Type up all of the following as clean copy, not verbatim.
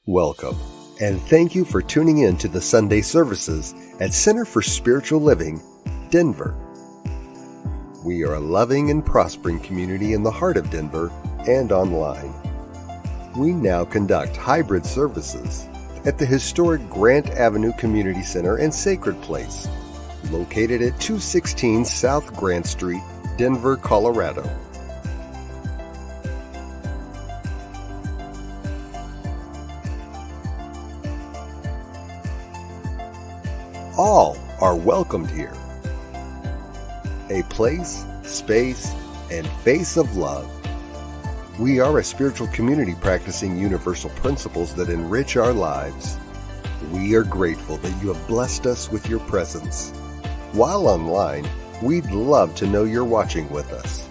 Welcome, and thank you for tuning in to the Sunday services at Center for Spiritual Living, Denver. We are a loving and prospering community in the heart of Denver and online. We now conduct hybrid services at the historic Grant Avenue Community Center and Sacred Place, located at 216 South Grant Street, Denver, Colorado. All are welcomed here. A place, space, and face of love. We are a spiritual community practicing universal principles that enrich our lives. We are grateful that you have blessed us with your presence. While online, we'd love to know you're watching with us.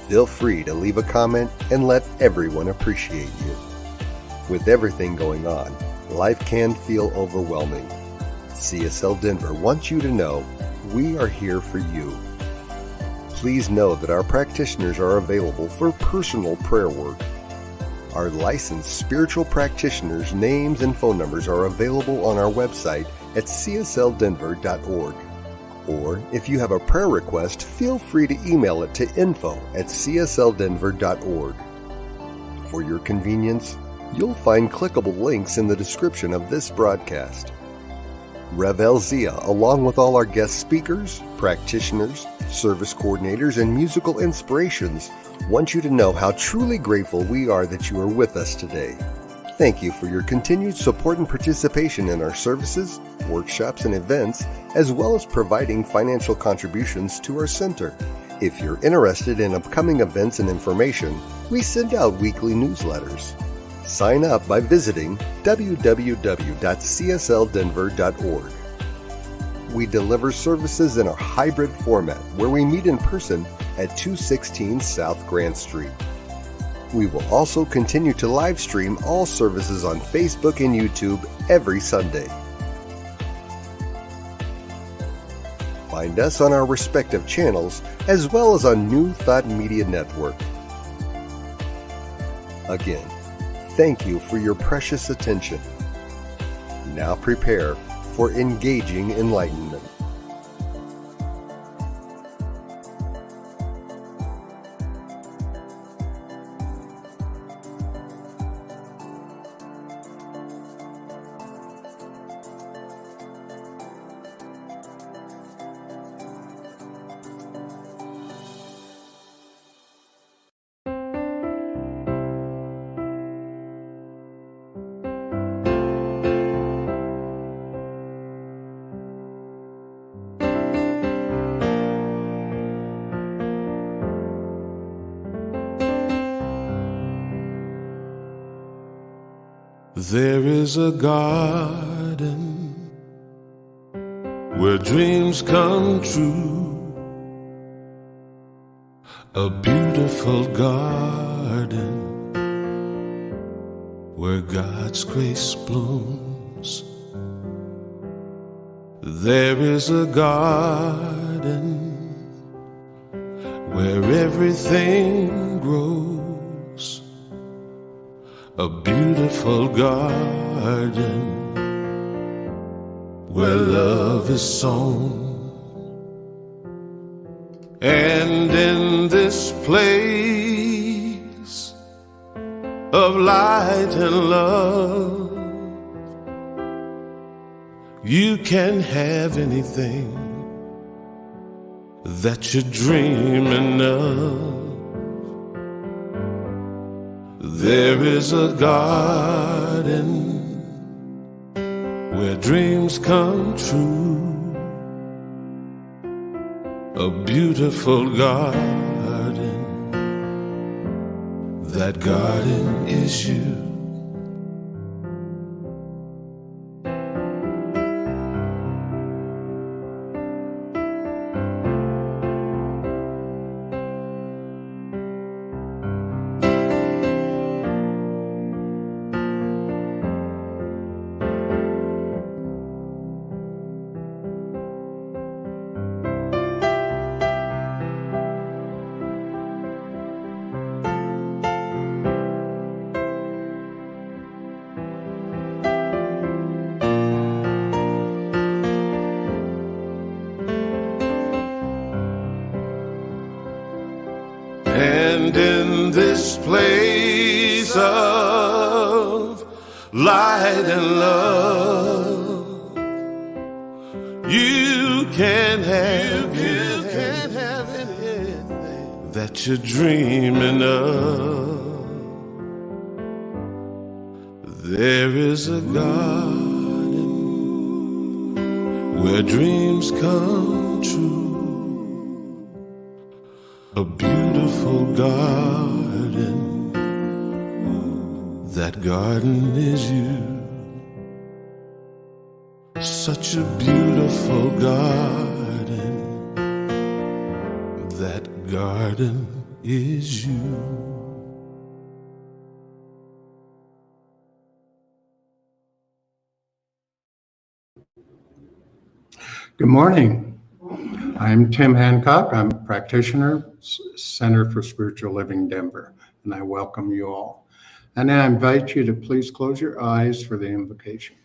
Feel free to leave a comment and let everyone appreciate you. With everything going on, life can feel overwhelming. CSL Denver wants you to know we are here for you. Please know that our practitioners are available for personal prayer work. Our licensed spiritual practitioners' names and phone numbers are available on our website at csldenver.org. Or if you have a prayer request, feel free to email it to info@csldenver.org. For your convenience, you'll find clickable links in the description of this broadcast. Rev Zia, along with all our guest speakers, practitioners, service coordinators, and musical inspirations, want you to know how truly grateful we are that you are with us today. Thank you for your continued support and participation in our services, workshops, and events, as well as providing financial contributions to our center. If you're interested in upcoming events and information, we send out weekly newsletters. Sign up by visiting www.csldenver.org. We deliver services in a hybrid format where we meet in person at 216 South Grant Street. We will also continue to live stream all services on Facebook and YouTube every Sunday. Find us on our respective channels as well as on New Thought Media Network. Again, thank you for your precious attention. Now prepare for engaging enlightenment. There is a garden where dreams come true, a beautiful garden where God's grace blooms. There is a garden where everything grows, a beautiful garden where love is sown. And in this place of light and love, you can have anything that you're dreaming of. There is a garden where dreams come true, a beautiful garden. That garden is you. stand in this place of light and love. You can't have anything that you're dreaming of. There is a garden where dreams come true, a beautiful garden. That garden is you. Such a beautiful garden. That garden is you. Good morning. I'm Tim Hancock. I'm a practitioner, Center for Spiritual Living, Denver, and I welcome you all. And I invite you to please close your eyes for the invocation.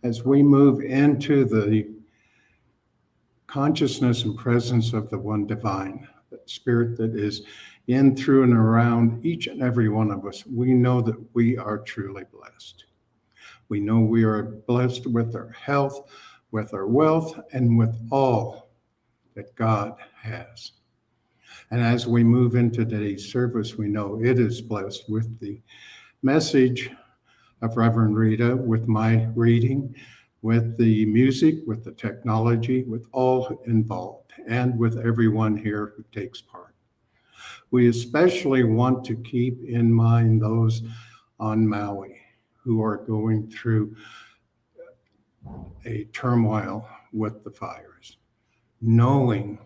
As we move into the consciousness and presence of the One Divine, that Spirit that is in, through, and around each and every one of us, we know that we are truly blessed. We know we are blessed with our health, with our wealth, and with all that God has. And as we move into today's service, we know it is blessed with the message of Reverend Rita, with my reading, with the music, with the technology, with all involved, and with everyone here who takes part. We especially want to keep in mind those on Maui who are going through a turmoil with the fires, knowing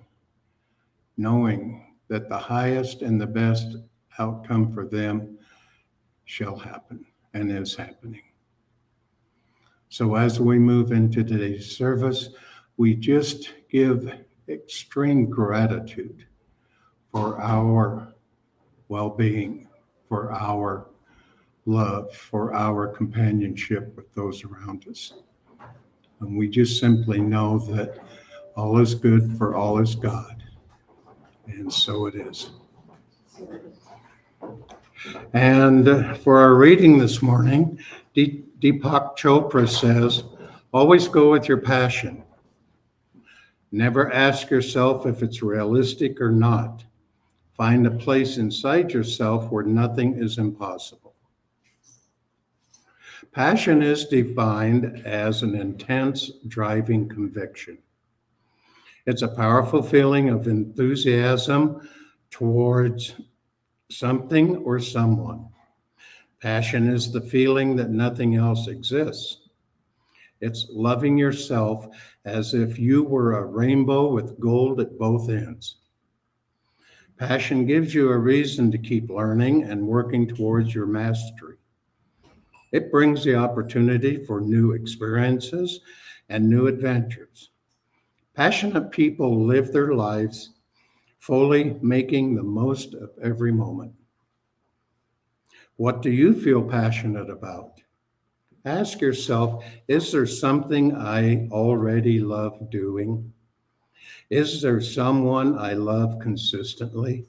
that the highest and the best outcome for them shall happen and is happening. So as we move into today's service, we just give extreme gratitude for our well-being, for our love, for our companionship with those around us. And we just simply know that all is good for all is God. And so it is. And for our reading this morning, Deepak Chopra says, always go with your passion. Never ask yourself if it's realistic or not. Find a place inside yourself where nothing is impossible. Passion is defined as an intense driving conviction. It's a powerful feeling of enthusiasm towards something or someone. Passion is the feeling that nothing else exists. It's loving yourself as if you were a rainbow with gold at both ends. Passion gives you a reason to keep learning and working towards your mastery. It brings the opportunity for new experiences and new adventures. Passionate people live their lives fully, making the most of every moment. What do you feel passionate about? Ask yourself, is there something I already love doing? Is there someone I love consistently?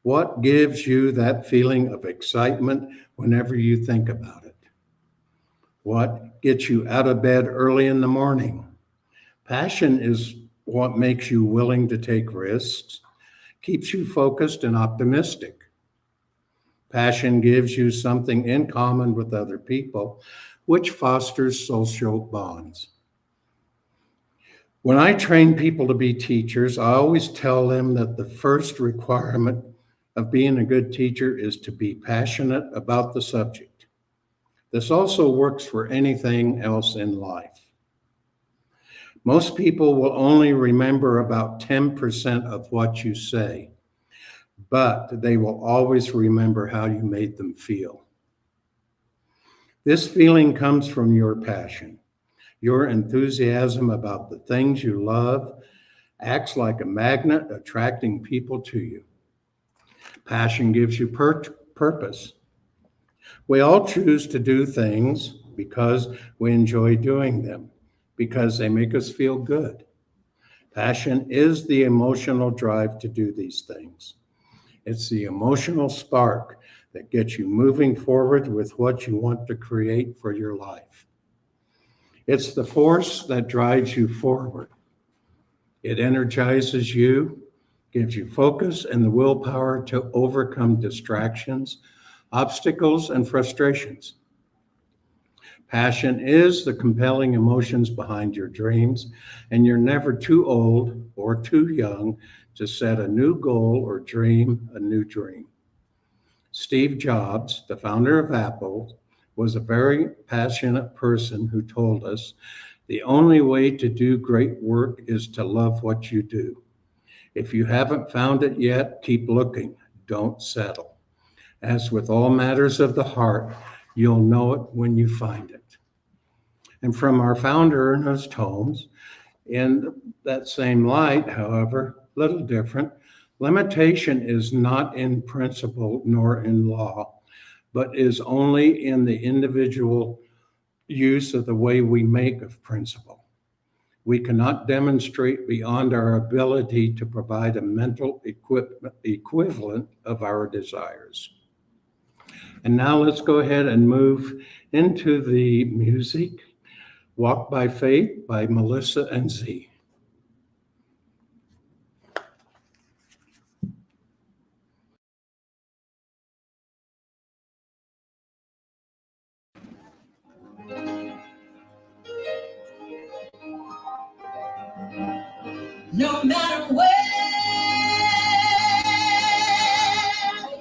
What gives you that feeling of excitement whenever you think about it? What gets you out of bed early in the morning? Passion is what makes you willing to take risks, keeps you focused and optimistic. Passion gives you something in common with other people, which fosters social bonds. When I train people to be teachers, I always tell them that the first requirement of being a good teacher is to be passionate about the subject. This also works for anything else in life. Most people will only remember about 10% of what you say, but they will always remember how you made them feel. This feeling comes from your passion. Your enthusiasm about the things you love acts like a magnet, attracting people to you. Passion gives you purpose. We all choose to do things because we enjoy doing them, because they make us feel good. Passion is the emotional drive to do these things. It's the emotional spark that gets you moving forward with what you want to create for your life. It's the force that drives you forward. It energizes you, gives you focus and the willpower to overcome distractions, obstacles, and frustrations. Passion is the compelling emotions behind your dreams, and you're never too old or too young to set a new goal or dream a new dream. Steve Jobs, the founder of Apple, was a very passionate person who told us the only way to do great work is to love what you do. If you haven't found it yet, keep looking. Don't settle. As with all matters of the heart, you'll know it when you find it. And from our founder, Ernest Holmes, in that same light, however, little different, limitation is not in principle nor in law, but is only in the individual use of the way we make of principle. We cannot demonstrate beyond our ability to provide a mental equivalent of our desires. And now let's go ahead and move into the music. Walk by Faith by Melissa and Z. No matter where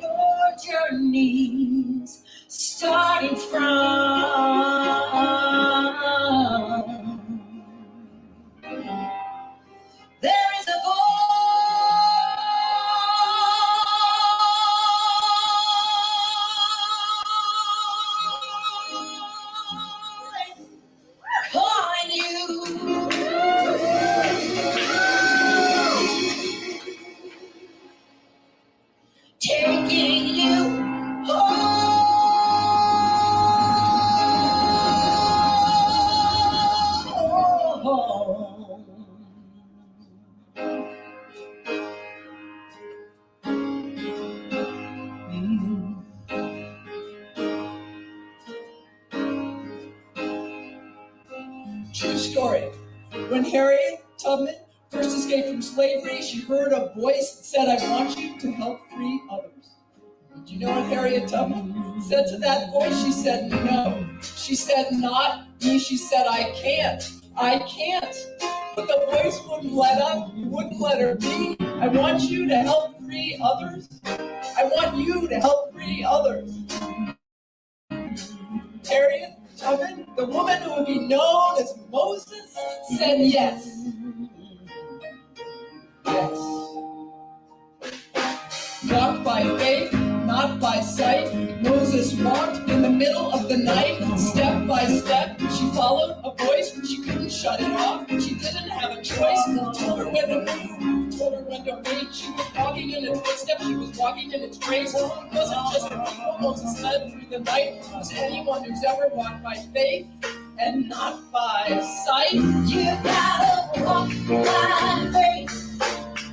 your journey's starting from, there is a voice calling you. Taking you home. True story. When Harriet Tubman first escaped from slavery, she heard a voice that said, "I want you to help free others." Do you know what Harriet Tubman said to that voice? She said, "No." She said, "Not me." She said, "I can't. I can't." But the voice wouldn't let up, wouldn't let her be. "I want you to help free others. I want you to help free others." Harriet Tubman, the woman who would be known as Moses, said yes. Yes. Walk by faith, not by sight. Moses walked in the middle of the night. Step by step, she followed a voice. She couldn't shut it off. She didn't have a choice. Told her when to move, told her when to wait. She was walking in its footsteps. She was walking in its grace. It wasn't just her people. Moses led through the night. It was anyone who's ever walked by faith and not by sight. You gotta walk by faith,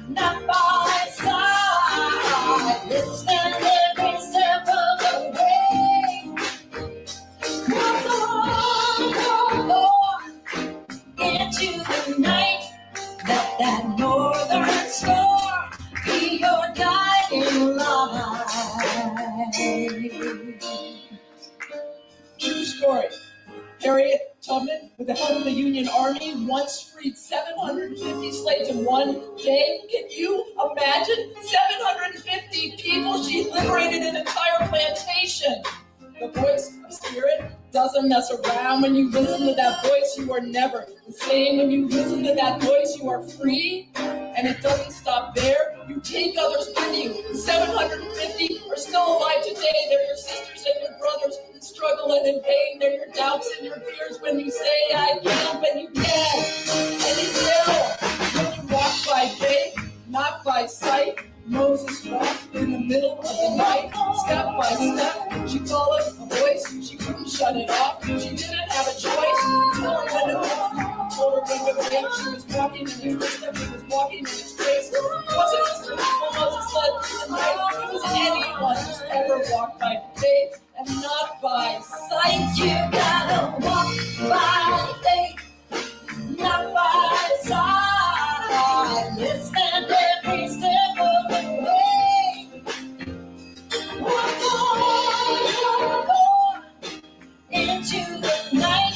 not by sight. Listen every step of the way. Come on, into the night. Let that northern storm be your guiding light. True story. Harriet Tubman, with the help of the Union Army, once freed 750 slaves in one day. Can you imagine? 750 people. She liberated an entire plantation. The voice of spirit doesn't mess around. When you listen to that voice, you are never the same. When you listen to that voice, you are free. And it doesn't stop there. You take others with you. 750 are still alive today. They're your sisters and your brothers in struggle and in pain. They're your doubts and your fears when you say, "I can," but you can. And you will. When you walk by faith, not by sight. Moses walked in the middle of the night. Step by step, she followed a voice. She couldn't shut it off. She didn't have a choice. Told her when to move, told her when to wait. She was walking in the footsteps. She walk by faith and not by sight. You gotta walk by faith, not by sight. Let's stand every step of the way. Walk on into the night.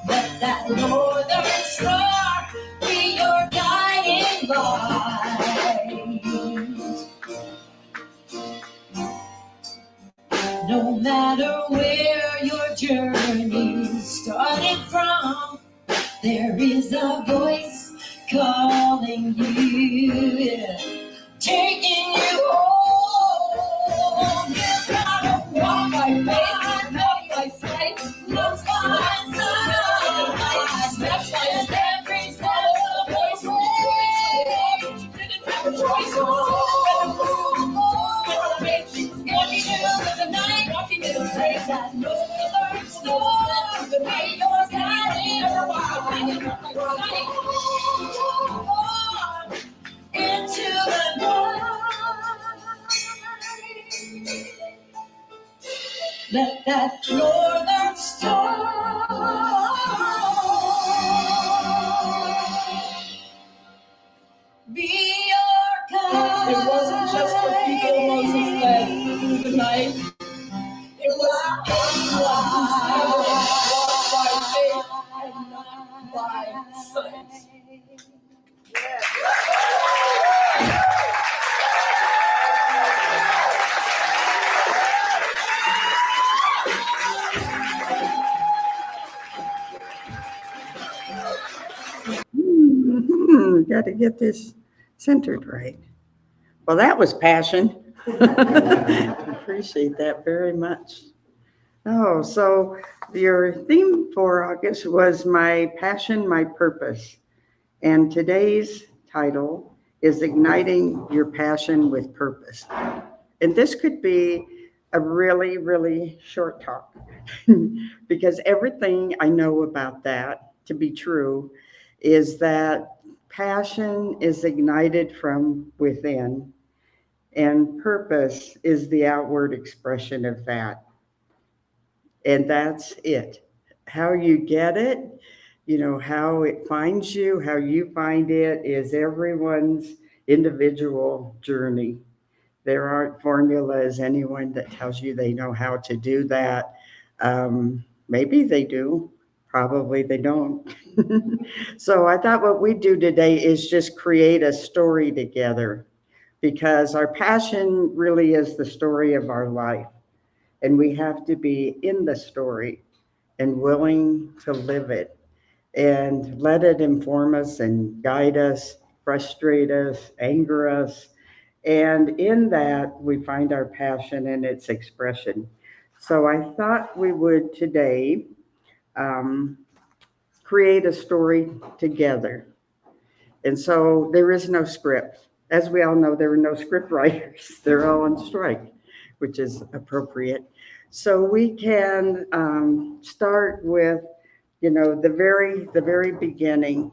Let that northern star be your guiding light. No matter where your journey started from, there is a voice calling you, taking you home. You gotta walk by faith, not by sight, not by sight. That's why every step of the way. You didn't have a choice. Walking into the night, walking in a place that no other snow. The way you're guiding, into the night. Let that northern star be your guide. It wasn't just for people Moses led through the night. It was anyone who's ever walked by faith and not by sight. Got to get this centered right. Well, that was passion. Appreciate that very much. Oh, so your theme for August was My Passion, My Purpose. And today's title is Igniting Your Passion with Purpose. And this could be a really, really short talk because everything I know about that to be true is that passion is ignited from within, and purpose is the outward expression of that. And that's it. How you get it, how it finds you, how you find it is everyone's individual journey. There aren't formulas, anyone that tells you they know how to do that. Maybe they do. Probably they don't. So I thought what we do today is just create a story together, because our passion really is the story of our life. And we have to be in the story and willing to live it and let it inform us and guide us, frustrate us, anger us. And in that, we find our passion and its expression. So I thought we would today create a story together. And so there is no script. As we all know, there are no script writers. They're all on strike, which is appropriate. So we can start with, the very beginning,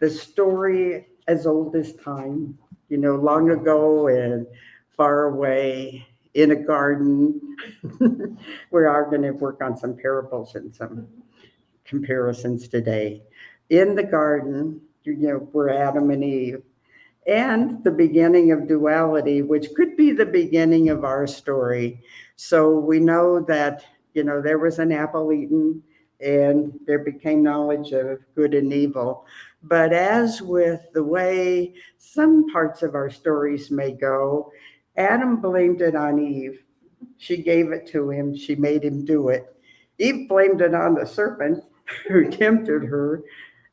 the story as old as time, long ago and far away in a garden. We are going to work on some parables and some comparisons today. In the garden, we're Adam and Eve, and the beginning of duality, which could be the beginning of our story. So we know that, there was an apple eaten and there became knowledge of good and evil. But as with the way some parts of our stories may go, Adam blamed it on Eve. She gave it to him. She made him do it. Eve blamed it on the serpent who tempted her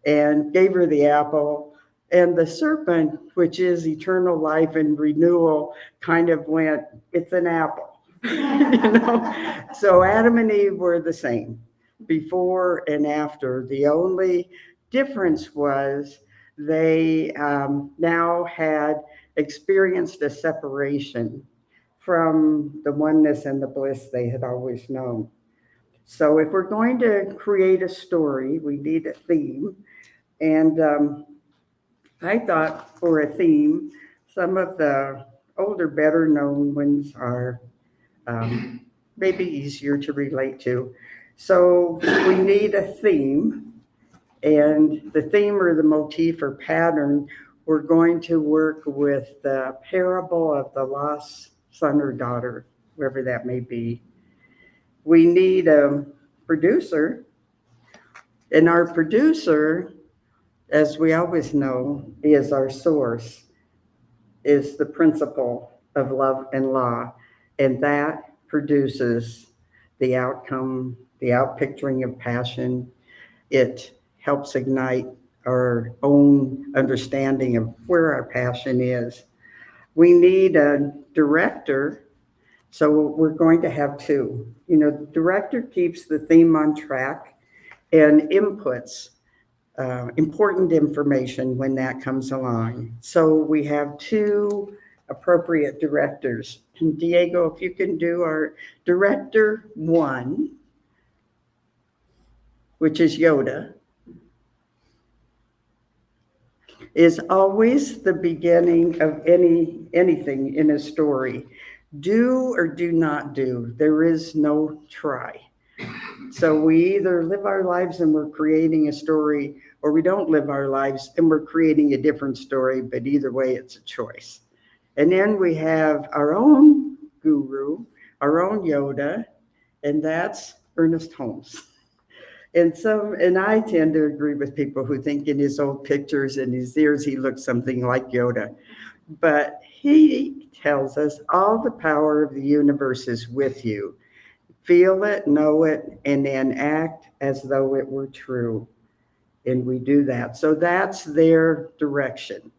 and gave her the apple. And the serpent, which is eternal life and renewal, kind of went, it's an apple. So Adam and Eve were the same before and after. The only difference was they now had experienced a separation from the oneness and the bliss they had always known. So if we're going to create a story, we need a theme. And I thought for a theme, some of the older, better known ones are maybe easier to relate to. So we need a theme, and the theme or the motif or pattern, we're going to work with the parable of the lost son or daughter, whoever that may be. We need a producer, and our producer, as we always know, is our source, is the principle of love and law, and that produces the outcome, the outpicturing of passion. It helps ignite our own understanding of where our passion is. We need a director, so we're going to have two. The director keeps the theme on track and inputs important information when that comes along. So we have two appropriate directors. And Diego, if you can do our director 1, which is Yoda, is always the beginning of anything in a story. Do or do not do. There is no try. So we either live our lives and we're creating a story, or we don't live our lives and we're creating a different story, but either way, it's a choice. And then we have our own guru, our own Yoda, and that's Ernest Holmes. And I tend to agree with people who think in his old pictures and his ears, he looks something like Yoda. But he tells us all the power of the universe is with you. Feel it, know it, and then act as though it were true. And we do that. So that's their direction.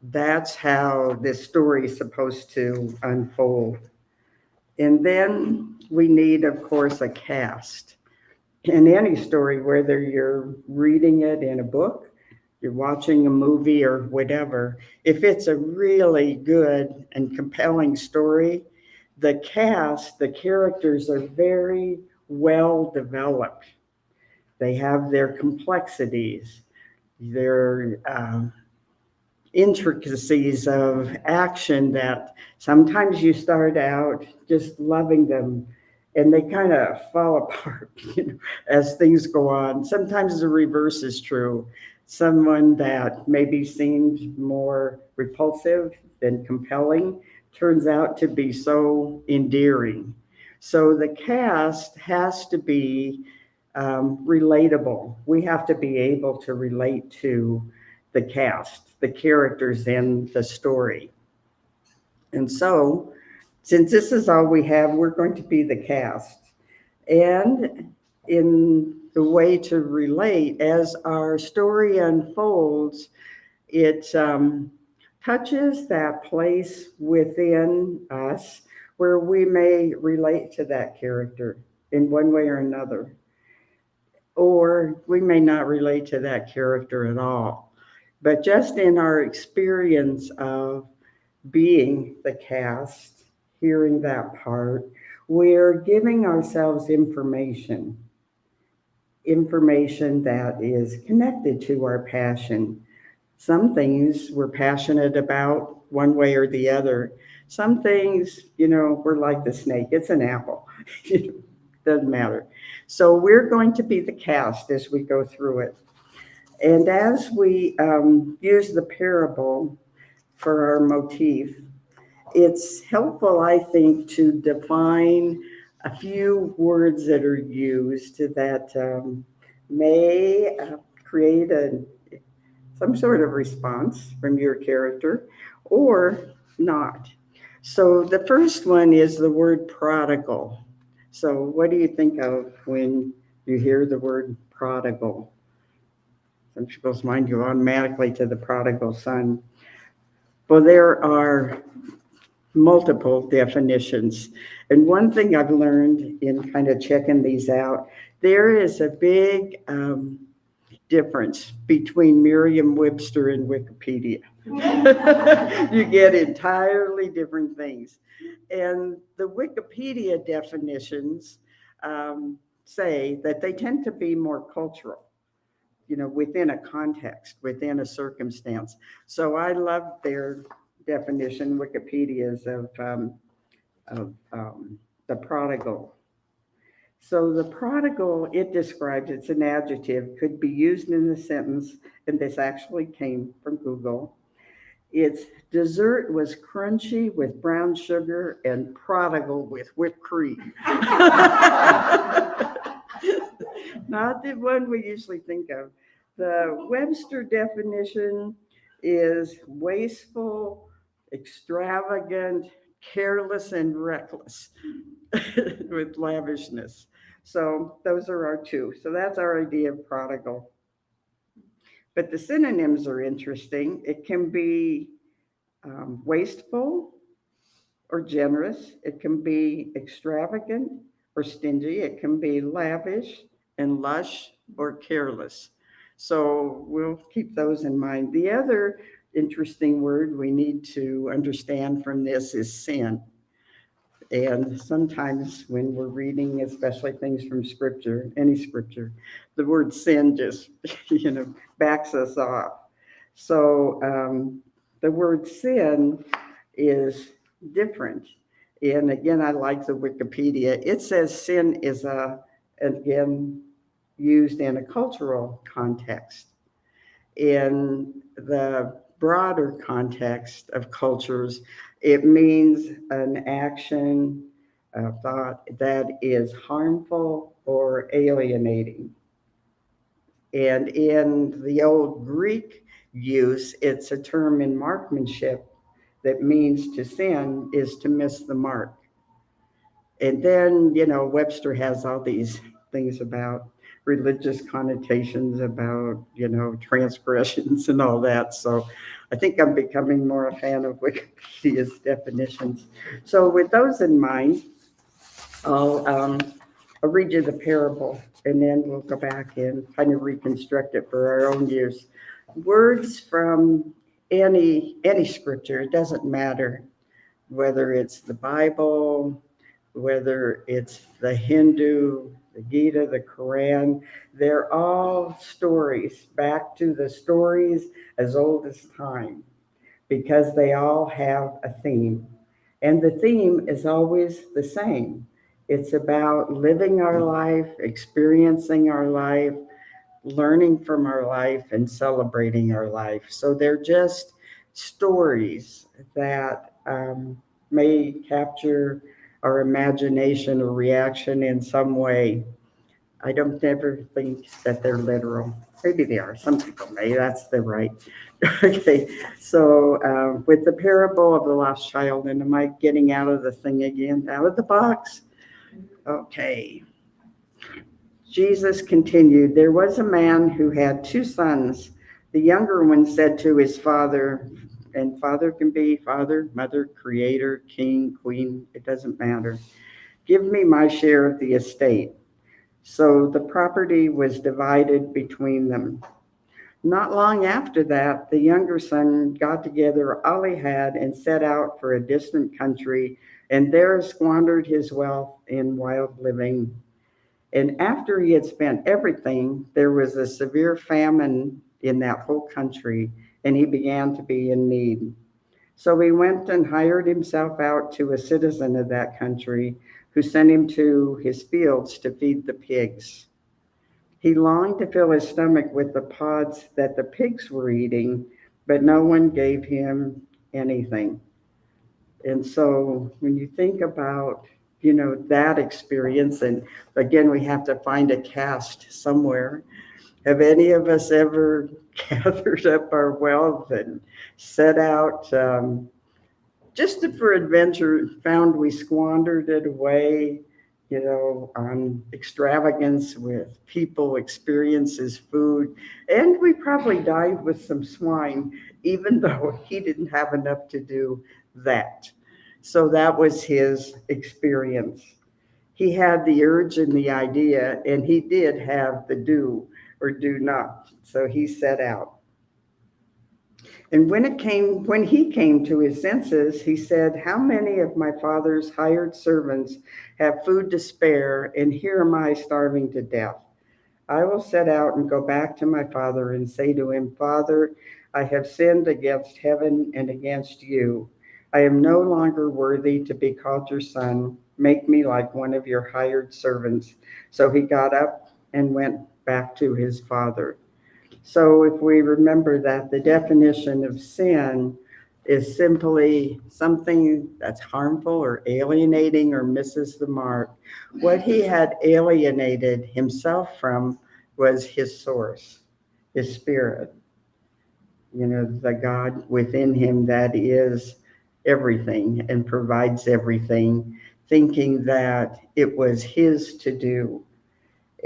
That's how this story is supposed to unfold. And then we need, of course, a cast. In any story, whether you're reading it in a book, you're watching a movie or whatever, if it's a really good and compelling story, the cast, the characters are very well developed. They have their complexities, their intricacies of action that sometimes you start out just loving them and they kind of fall apart, as things go on. Sometimes the reverse is true. Someone that maybe seemed more repulsive than compelling turns out to be so endearing. So the cast has to be relatable. We have to be able to relate to the cast, the characters in the story. And so, since this is all we have, we're going to be the cast. And in the way to relate, as our story unfolds, it touches that place within us where we may relate to that character in one way or another. Or we may not relate to that character at all. But just in our experience of being the cast, hearing that part, we're giving ourselves information that is connected to our passion. Some things we're passionate about one way or the other. Some things, we're like the snake. It's an apple. Doesn't matter. So we're going to be the cast as we go through it. And as we use the parable for our motif, it's helpful, I think, to define a few words that are used that may create some sort of response from your character or not. So the first one is the word prodigal. So what do you think of when you hear the word prodigal? Some people's mind go automatically to the prodigal son. Well, there are multiple definitions. And one thing I've learned in kind of checking these out, there is a big difference between Merriam-Webster and Wikipedia. You get entirely different things. And the Wikipedia definitions say that they tend to be more cultural, within a context, within a circumstance. So I love their definition, Wikipedia's, of the prodigal. So the prodigal, it describes, it's an adjective, could be used in a sentence, and this actually came from Google. Its dessert was crunchy with brown sugar and prodigal with whipped cream. Not the one we usually think of. The Webster definition is wasteful, extravagant, careless, and reckless with lavishness. So those are our two. So that's our idea of prodigal. But the synonyms are interesting. It can be wasteful or generous. It can be extravagant or stingy. It can be lavish and lush or careless. So we'll keep those in mind. The other interesting word we need to understand from this is sin. And sometimes when we're reading, especially things from scripture, any scripture, the word sin just, backs us off. So the word sin is different. And again, I like the Wikipedia. It says sin is again, used in a cultural context. In the broader context of cultures, it means an action, a thought that is harmful or alienating. And in the old Greek use, it's a term in marksmanship that means to sin is to miss the mark. And then, Webster has all these things about religious connotations, about, transgressions and all that. So I think I'm becoming more a fan of Wikipedia's definitions. So with those in mind, I'll read you the parable, and then we'll go back and kind of reconstruct it for our own use. Words from any scripture, it doesn't matter whether it's the Bible, whether it's the Hindu, the Gita, the Quran, they're all stories, back to the stories as old as time, because they all have a theme. And the theme is always the same. It's about living our life, experiencing our life, learning from our life, and celebrating our life. So they're just stories that may capture our imagination or reaction in some way. I don't ever think that they're literal. Maybe they are. Some people may. That's the right. Okay. So with the parable of the lost child, and am I getting out of the thing again? Out of the box? Okay. Jesus continued, there was a man who had two sons. The younger one said to his father, and father can be father, mother, creator, king, queen, it doesn't matter. Give me my share of the estate. So the property was divided between them. Not long after that, the younger son got together all he had and set out for a distant country, and there squandered his wealth in wild living. And after he had spent everything, there was a severe famine in that whole country, and he began to be in need. So he went and hired himself out to a citizen of that country, who sent him to his fields to feed the pigs. He longed to fill his stomach with the pods that the pigs were eating, but no one gave him anything. And so when you think about, that experience, and again, we have to find a cast somewhere. Have any of us ever gathered up our wealth and set out just for adventure, found we squandered it away, on extravagance with people, experiences, food, and we probably dined with some swine, even though he didn't have enough to do that. So that was his experience. He had the urge and the idea, and he did have the do or do not. So he set out. And when he came to his senses, he said, how many of my father's hired servants have food to spare, and here am I starving to death? I will set out and go back to my father and say to him, Father, I have sinned against heaven and against you. I am no longer worthy to be called your son. Make me like one of your hired servants. So he got up and went back to his father. So if we remember that the definition of sin is simply something that's harmful or alienating or misses the mark, what he had alienated himself from was his source, his spirit, the God within him that is everything and provides everything, thinking that it was his to do.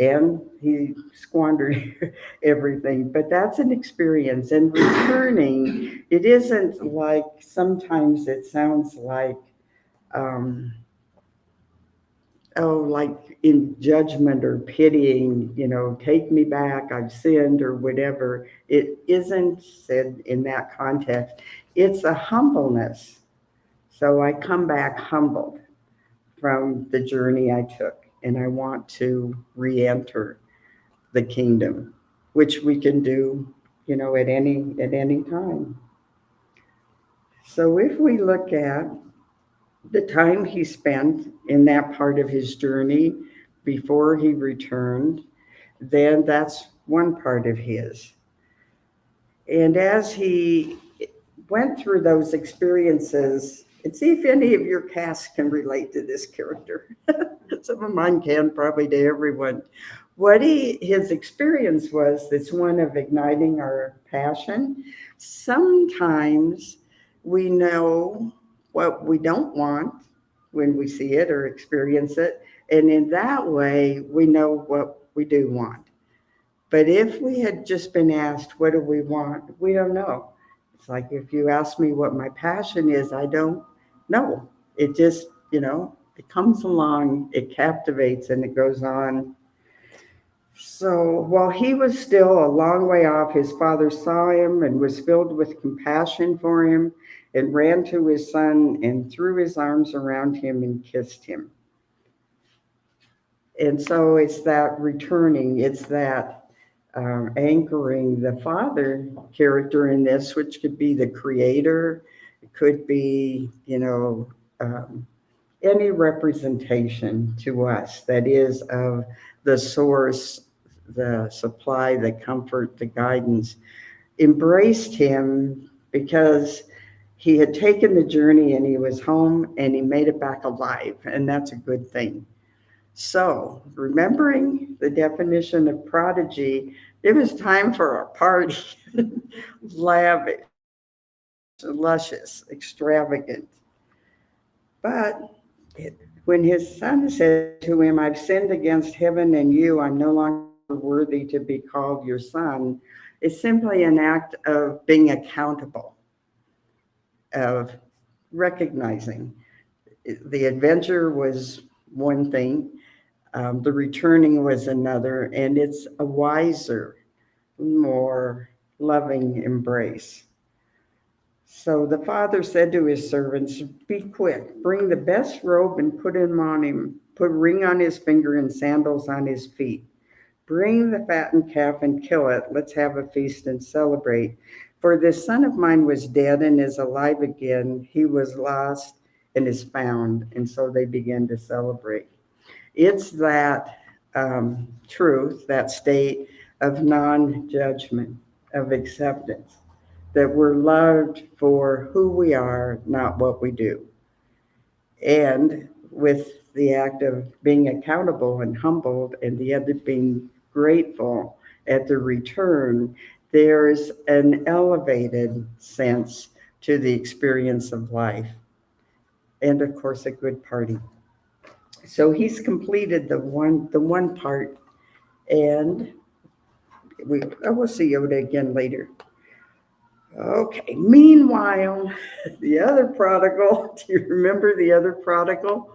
And he squandered everything. But that's an experience. And returning, it isn't like, sometimes it sounds like, like in judgment or pitying, take me back, I've sinned or whatever. It isn't said in that context. It's a humbleness. So I come back humbled from the journey I took, and I want to re-enter the kingdom, which we can do, at any time. So if we look at the time he spent in that part of his journey before he returned, then that's one part of his. And as he went through those experiences, and see if any of your cast can relate to this character. Some of mine can, probably to everyone. His experience was this one of igniting our passion. Sometimes we know what we don't want when we see it or experience it. And in that way, we know what we do want. But if we had just been asked, what do we want? We don't know. It's like if you ask me what my passion is, I don't know. It just, it comes along, it captivates, and it goes on. So while he was still a long way off, his father saw him and was filled with compassion for him and ran to his son and threw his arms around him and kissed him. And so it's that returning, it's that anchoring the father character in this, which could be the creator, it could be, any representation to us that is of the source, the supply, the comfort, the guidance, embraced him because he had taken the journey and he was home and he made it back alive. And that's a good thing. So remembering the definition of prodigy, it was time for a party, lavish, luscious, extravagant. But when his son said to him, I've sinned against heaven and you, I'm no longer worthy to be called your son, it's simply an act of being accountable, of recognizing. The adventure was one thing, the returning was another, and it's a wiser, more loving embrace. So the father said to his servants, be quick, bring the best robe and put him on him, put a ring on his finger and sandals on his feet. Bring the fattened calf and kill it. Let's have a feast and celebrate. For this son of mine was dead and is alive again. He was lost and is found. And so they began to celebrate. It's that truth, that state of non-judgment, of acceptance, that we're loved for who we are, not what we do. And with the act of being accountable and humbled, and the other being grateful at the return, there's an elevated sense to the experience of life. And of course, a good party. So he's completed the one part, and we'll see Yoda again later. Okay, meanwhile, the other prodigal, do you remember the other prodigal?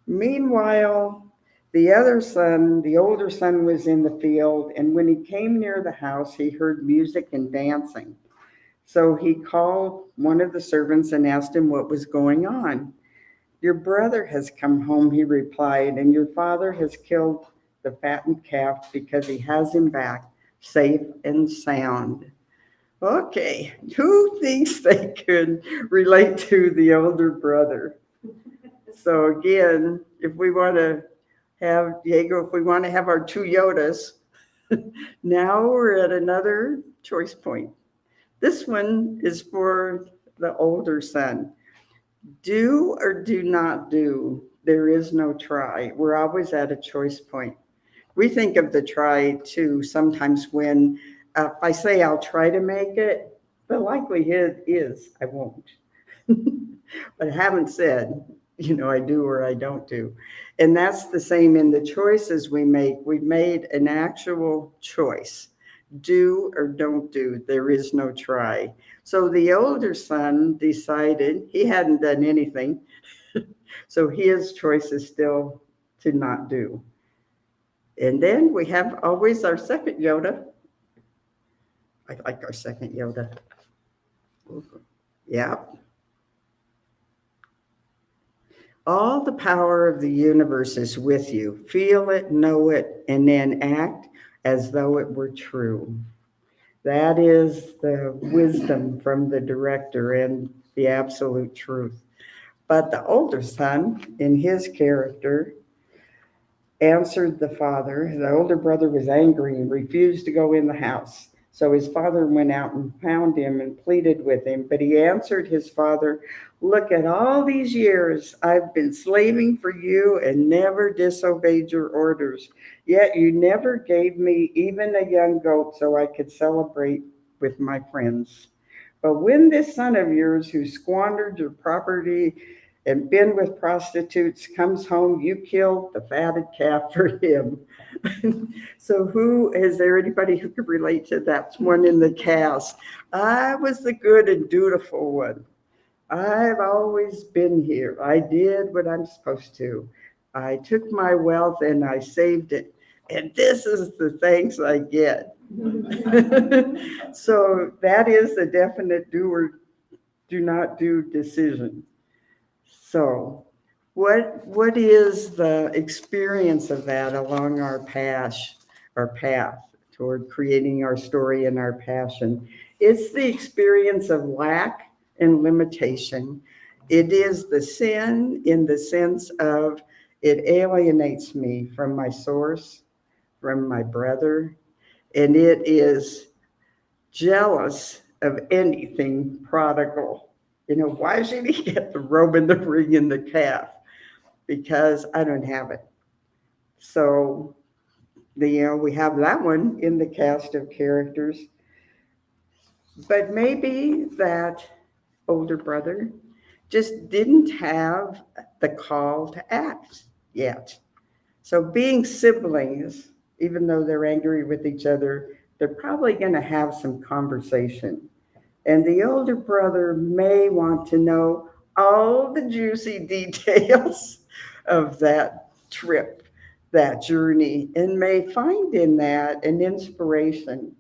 Meanwhile, the other son, the older son, was in the field, and when he came near the house, he heard music and dancing. So he called one of the servants and asked him what was going on. Your brother has come home, he replied, and your father has killed the fattened calf because he has him back safe and sound. Okay, who thinks they can relate to the older brother? So again, if we want to have Diego, if we want to have our two Yodas, now we're at another choice point. This one is for the older son. Do or do not do. There is no try. We're always at a choice point. We think of the try too sometimes when I say I'll try to make it, the likelihood is I won't. But I haven't said, I do or I don't do. And that's the same in the choices we make. We've made an actual choice. Do or don't do. There is no try. So the older son decided he hadn't done anything. So his choice is still to not do. And then we have always our second Yoda. I like our second Yoda. Yeah. All the power of the universe is with you. Feel it, know it, and then act as though it were true. That is the wisdom from the director and the absolute truth. But the older son, in his character, answered the father. The older brother was angry and refused to go in the house. So his father went out and found him and pleaded with him. But he answered his father, "Look, at all these years I've been slaving for you and never disobeyed your orders. Yet you never gave me even a young goat so I could celebrate with my friends. But when this son of yours who squandered your property and been with prostitutes comes home, you killed the fatted calf for him." So is there anybody who could relate to that one in the cast? I was the good and dutiful one. I've always been here. I did what I'm supposed to. I took my wealth and I saved it. And this is the thanks I get. So that is a definite do or do not do decision. So what is the experience of that along our path toward creating our story and our passion? It's the experience of lack and limitation. It is the sin in the sense of it alienates me from my source, from my brother, and it is jealous of anything prodigal. Why should he get the robe and the ring and the calf? Because I don't have it. So, we have that one in the cast of characters. But maybe that older brother just didn't have the call to act yet. So being siblings, even though they're angry with each other, they're probably going to have some conversation. And the older brother may want to know all the juicy details of that trip, that journey, and may find in that an inspiration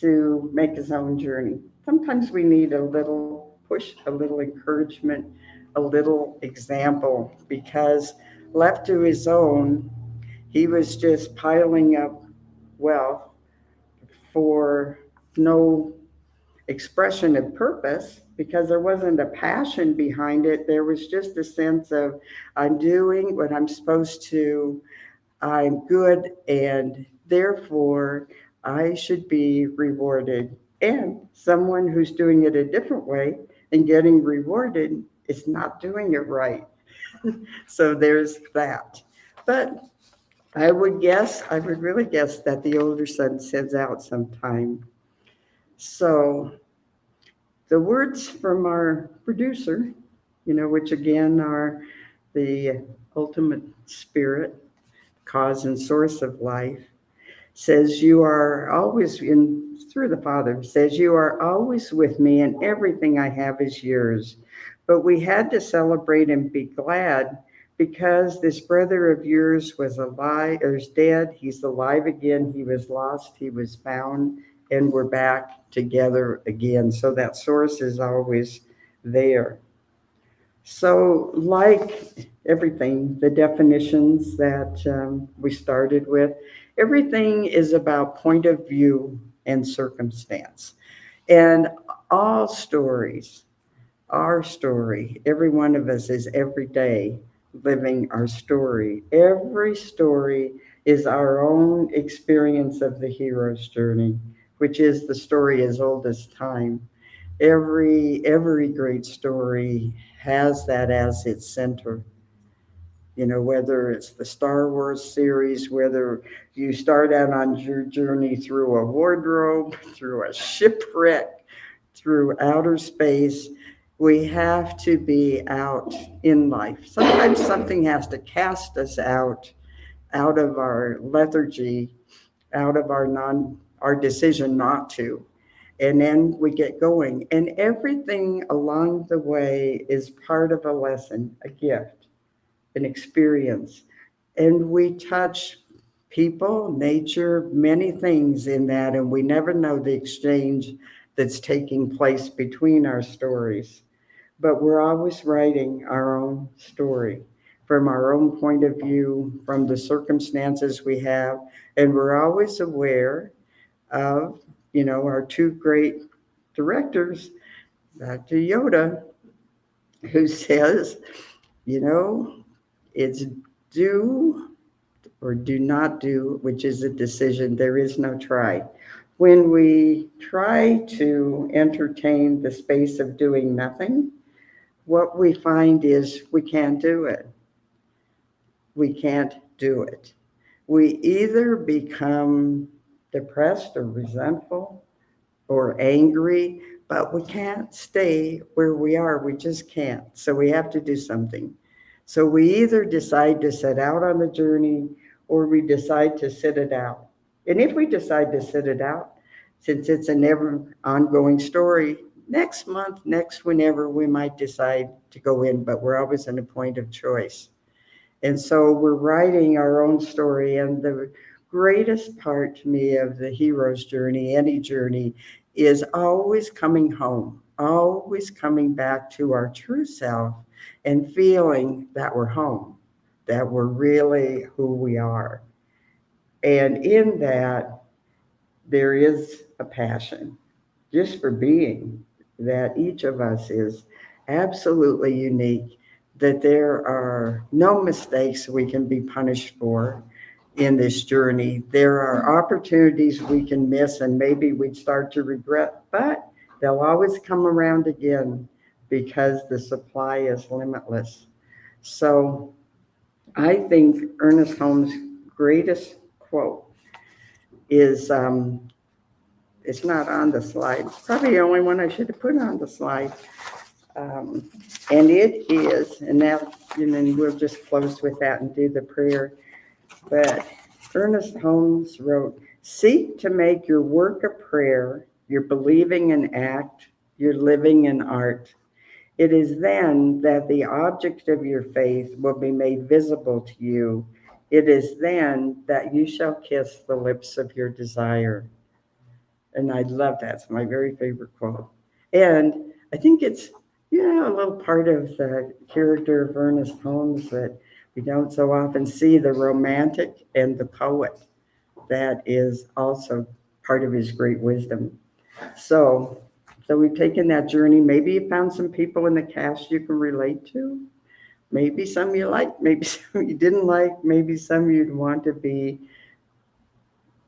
to make his own journey. Sometimes we need a little push, a little encouragement, a little example, because left to his own, he was just piling up wealth for no expression of purpose, because there wasn't a passion behind it. There was just a sense of, I'm doing what I'm supposed to, I'm good, and therefore I should be rewarded. And someone who's doing it a different way and getting rewarded is not doing it right. So there's that. But I would really guess that the older son sends out sometime. So the words from our producer, which again are the ultimate spirit, cause and source of life, says you are always through the Father, says you are always with me and everything I have is yours. But we had to celebrate and be glad because this brother of yours was alive, or is dead. He's alive again. He was lost. He was found, and we're back together again. So that source is always there. So like everything, the definitions that we started with, everything is about point of view and circumstance. And all stories, our story, every one of us is every day living our story. Every story is our own experience of the hero's journey, which is the story as old as time. Every great story has that as its center. You know, whether it's the Star Wars series, whether you start out on your journey through a wardrobe, through a shipwreck, through outer space, we have to be out in life. Sometimes something has to cast us out of our lethargy, out of our decision not to. And then we get going. And everything along the way is part of a lesson, a gift, an experience. And we touch people, nature, many things in that, and we never know the exchange that's taking place between our stories. But we're always writing our own story from our own point of view, from the circumstances we have, and we're always aware of, you know, our two great directors, Dr. Yoda, who says, you know, it's do or do not do, which is a decision. There is no try. When we try to entertain the space of doing nothing, what we find is we can't do it. We can't do it. We either become depressed or resentful or angry, but we can't stay where we are. We just can't. So we have to do something. So we either decide to set out on the journey or we decide to sit it out. And if we decide to sit it out, since it's a never ongoing story, next month, next whenever, we might decide to go in, but we're always in a point of choice. And so we're writing our own story. And the greatest part to me of the hero's journey, any journey, is always coming home, always coming back to our true self and feeling that we're home, that we're really who we are. And in that, there is a passion just for being, that each of us is absolutely unique, that there are no mistakes we can be punished for in this journey. There are opportunities we can miss and maybe we'd start to regret, but they'll always come around again because the supply is limitless. So I think Ernest Holmes' greatest quote is, it's not on the slide. It's probably the only one I should have put on the slide. And it is, and now, and then we'll just close with that and do the prayer. But Ernest Holmes wrote, "Seek to make your work a prayer, your believing an act, your living an art. It is then that the object of your faith will be made visible to you. It is then that you shall kiss the lips of your desire." And I love that. It's my very favorite quote. And I think it's, you know, a little part of the character of Ernest Holmes that we don't so often see, the romantic and the poet. That is also part of his great wisdom. So we've taken that journey. Maybe you found some people in the cast you can relate to. Maybe some you liked, maybe some you didn't like, maybe some you'd want to be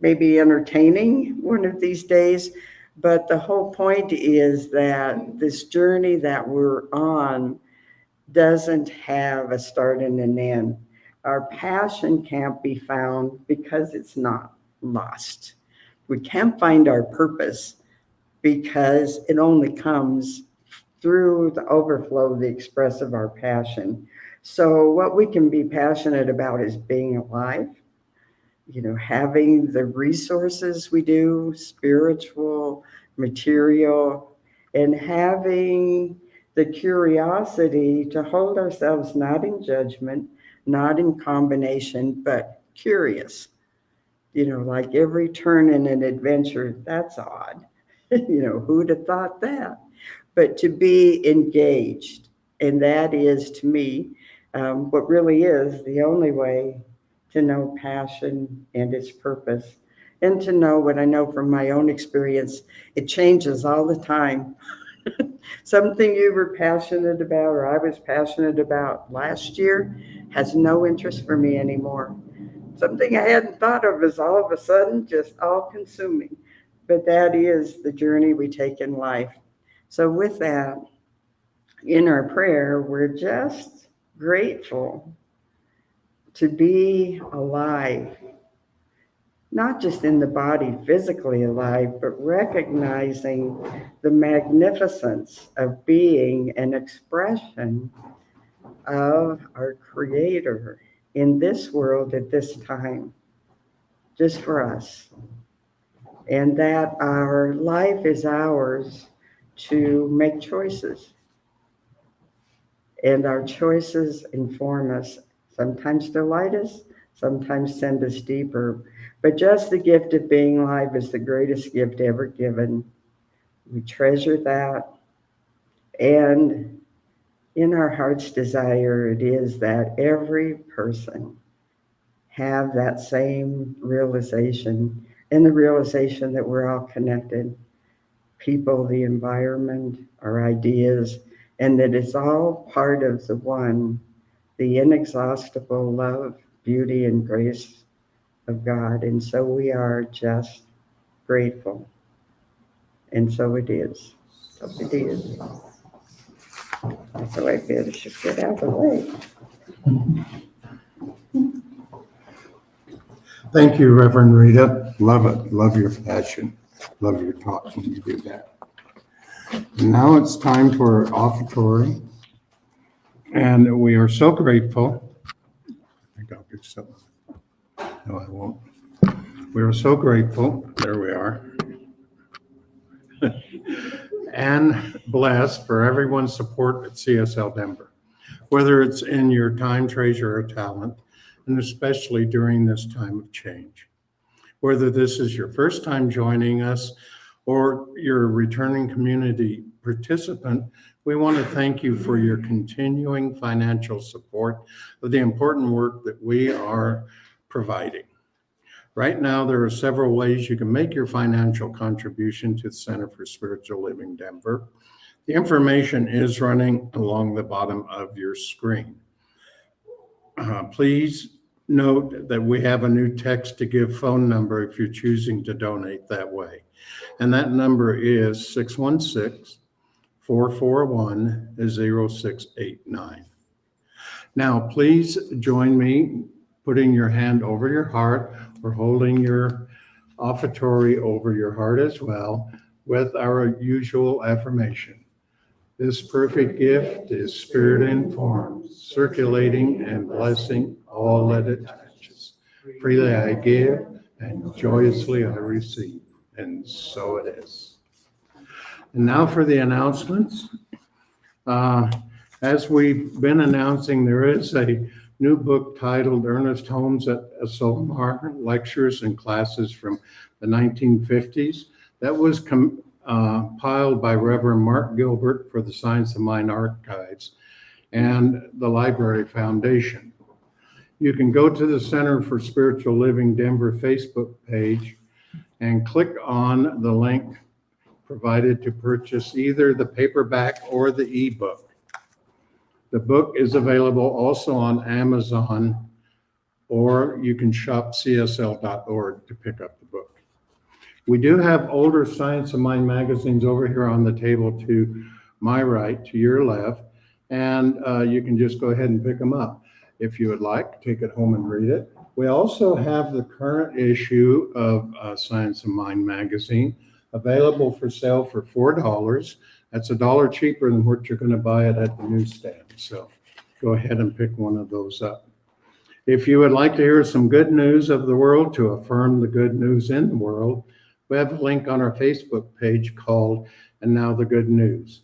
maybe entertaining one of these days. But the whole point is that this journey that we're on doesn't have a start and an end. Our passion can't be found because it's not lost. We can't find our purpose because it only comes through the overflow, the express of our passion. So what we can be passionate about is being alive, you know, having the resources we do, spiritual, material, and having the curiosity to hold ourselves not in judgment, not in combination, but curious. You know, like every turn in an adventure, that's odd. You know, who'd have thought that? But to be engaged, and that is, to me, what really is the only way to know passion and its purpose. and to know what I know from my own experience, it changes all the time. Something you were passionate about or I was passionate about last year has no interest for me anymore. Something I hadn't thought of is all of a sudden just all consuming. But that is the journey we take in life. So with that, in our prayer, we're just grateful to be alive, not just in the body, physically alive, but recognizing the magnificence of being an expression of our Creator in this world at this time, just for us. And that our life is ours to make choices. And our choices inform us. Sometimes delight us, sometimes send us deeper. But just the gift of being alive is the greatest gift ever given. We treasure that. And in our heart's desire, it is that every person have that same realization, and the realization that we're all connected. People, the environment, our ideas, and that it's all part of the one, the inexhaustible love, beauty, and grace of God. And so we are just grateful. And so it is. So it is. So I better should get out of the way. Thank you, Reverend Rita. Love it. Love your passion. Love your talk when you do that. And now it's time for our offertory. And we are so grateful. I think I'll do something. No, I won't. We are so grateful. There we are. And blessed for everyone's support at CSL Denver, whether it's in your time, treasure, or talent, and especially during this time of change. Whether this is your first time joining us or you're a returning community participant, we want to thank you for your continuing financial support of the important work that we are providing. Right now, there are several ways you can make your financial contribution to the Center for Spiritual Living Denver. The information is running along the bottom of your screen. Please note that we have a new text to give phone number if you're choosing to donate that way. And that number is 616-441-0689. Now, please join me putting your hand over your heart or holding your offertory over your heart as well with our usual affirmation. This perfect gift is spirit-informed, circulating and blessing all that it touches. Freely I give, and joyously I receive. And so it is. And now for the announcements. As we've been announcing, there is a new book titled Ernest Holmes at Asolmar, Lectures and Classes from the 1950s. That was compiled by Reverend Mark Gilbert for the Science of Mind Archives and the Library Foundation. You can go to the Center for Spiritual Living Denver Facebook page and click on the link provided to purchase either the paperback or the ebook. The book is available also on Amazon, or you can shop csl.org to pick up the book. We do have older Science of Mind magazines over here on the table to my right, to your left, and you can just go ahead and pick them up. If you would like, take it home and read it. We also have the current issue of Science of Mind magazine available for sale for $4. That's $1 cheaper than what you're going to buy it at the newsstand. So go ahead and pick one of those up. If you would like to hear some good news of the world to affirm the good news in the world, we have a link on our Facebook page called And Now the Good News.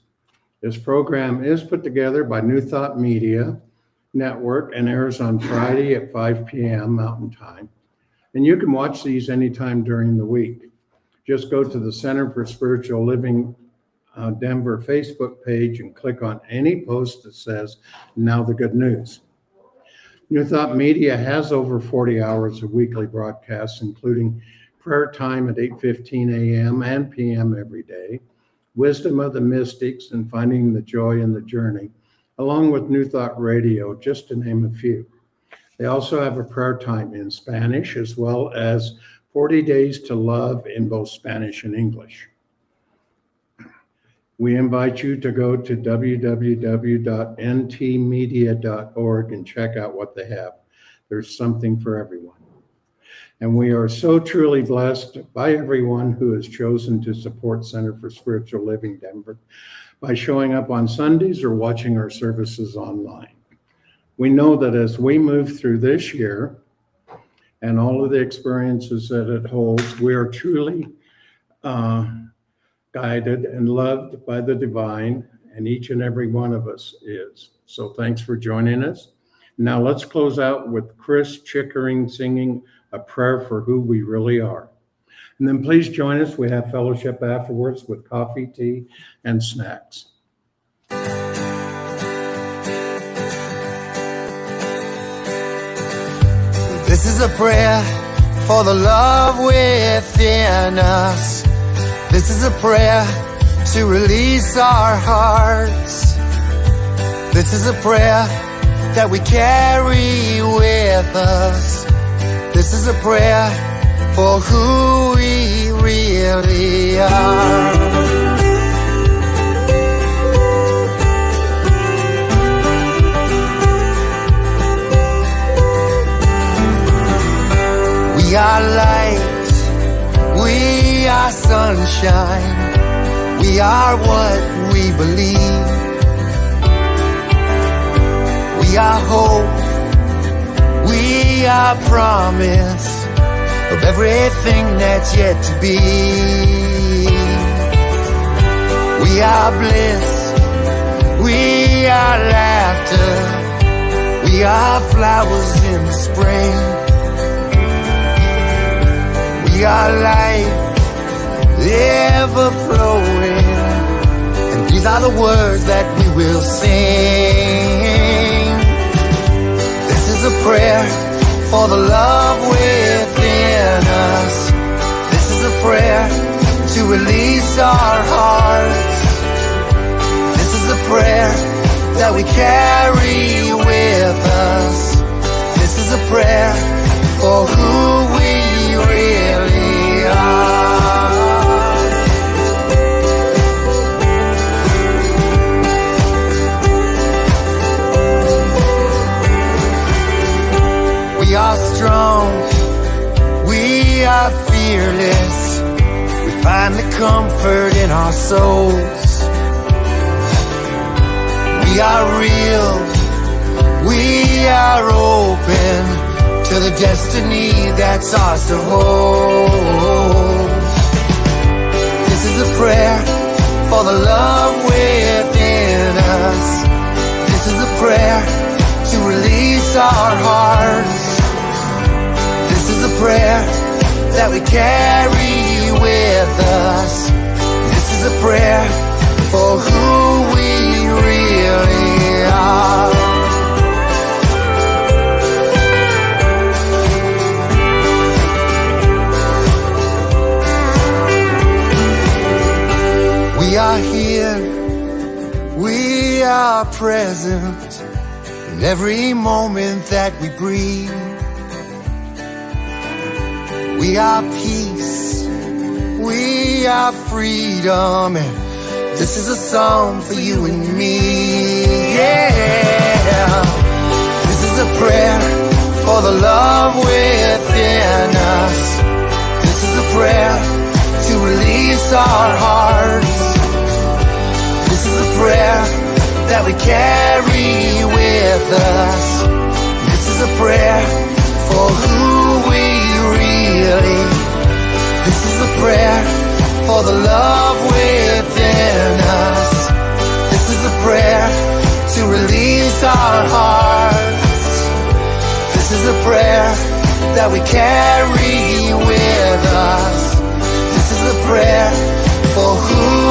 This program is put together by New Thought Media Network and airs on Friday at 5 p.m. Mountain Time. And you can watch these anytime during the week. Just go to the Center for Spiritual Living Denver Facebook page and click on any post that says Now the Good News. New Thought Media has over 40 hours of weekly broadcasts, including prayer time at 8:15 a.m. and p.m. every day, wisdom of the mystics and finding the joy in the journey, along with New Thought Radio, just to name a few. They also have a prayer time in Spanish, as well as 40 Days to Love in both Spanish and English. We invite you to go to www.ntmedia.org and check out what they have. There's something for everyone. And we are so truly blessed by everyone who has chosen to support Center for Spiritual Living Denver by showing up on Sundays or watching our services online. We know that as we move through this year and all of the experiences that it holds, we are truly guided and loved by the divine, and each and every one of us is. So thanks for joining us. Now let's close out with Chris Chickering singing a prayer for who we really are. And then please join us. We have fellowship afterwards with coffee, tea, and snacks. This is a prayer for the love within us. This is a prayer to release our hearts. This is a prayer that we carry with us. This is a prayer for who we really are. We are light, we are sunshine, we are what we believe. We are hope, we are promise of everything that's yet to be. We are bliss, we are laughter, we are flowers in the spring. We are life, ever flowing, and these are the words that we will sing. This is a prayer for the love within us. This is a prayer to release our hearts. This is a prayer that we carry with us. This is a prayer for who we really are. We are strong, we are fearless, we find the comfort in our souls. We are real, we are open to the destiny that's ours to hold. This is a prayer for the love within us. This is a prayer to release our hearts. This is a prayer that we carry with us. This is a prayer for who we really are. We are here, we are present in every moment that we breathe. We are peace, we are freedom, and this is a song for you and me. Yeah, this is a prayer for the love within us. This is a prayer to release our hearts. This is a prayer that we carry with us. This is a prayer for who we really. This is a prayer for the love within us. This is a prayer to release our hearts. This is a prayer that we carry with us. This is a prayer for who